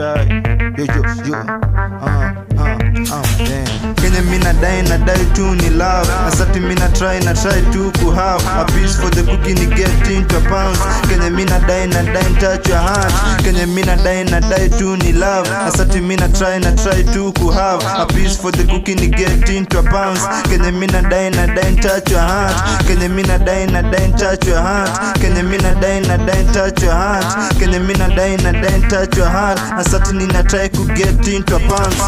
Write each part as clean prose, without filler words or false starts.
try. Yo. Damn. Kenya mina dai tu ni love. Asati mina try to ku have a piece for the cookie ni get into a pounds. Kenya mina dai touch your heart. Kenya mina dai tu ni love. Asati mina try to ku have a piece for the cookie ni get into a pounds. Kenya mina dai touch your heart. Kenya mina dai touch your heart. Kenya mina dai touch your heart. Kenya mina dai touch your heart. Asati nina try to get into a pounds.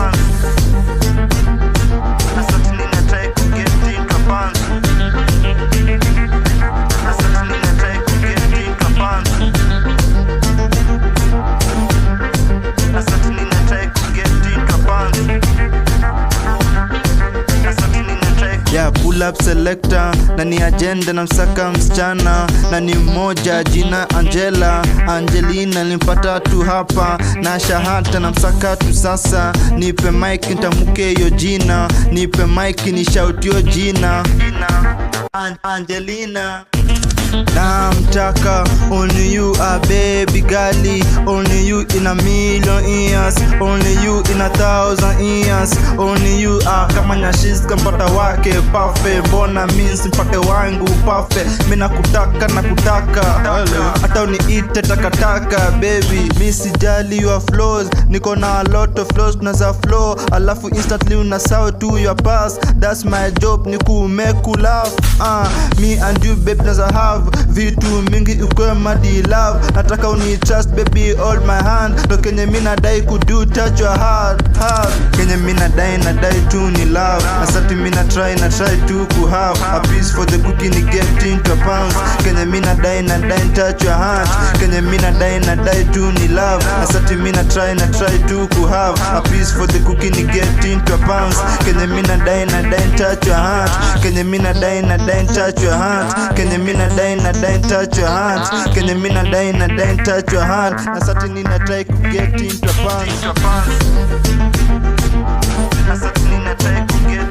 Yeah, pull up selector, na ni agenda na msaka msichana, na ni mmoja jina Angela, Angelina nilipata tu hapa, na shahata na msaka tu sasa, nipe mic nitamuke yo jina, nipe mic ni shout yo jina, Angelina. Namtaka, only you a baby girlie, only you in a million years, only you in 1,000 years, only you kama nyashiz kampata wake pafe, bona means mpate wangu pafe, mina kutaka hata uniite takataka baby, mi sijali your flows, niko na a lot of flows tunaza flow, alafu instantly unasahau to your past, that's my job ni kumeku love, me and you babe naza have vitu mingi ukwe madi love, nataka uni trust baby hold my hand, no Kenya mina dai kudu touch your heart. Kenya mina dai tu ni love, asati mina try to ku have a piece for the cookie ni get into a pounds. Kenya mina dai touch your heart. Kenya mina dai tu ni love, asati mina try to ku have a piece for the cookie ni get into a pounds. Kenya mina dai touch your heart. Kenya mina dai touch your heart. Kenya mina dai touch your heart. Kenya mina dai touch your heart. Asati nina try to get into a pounds. Asati nina try to get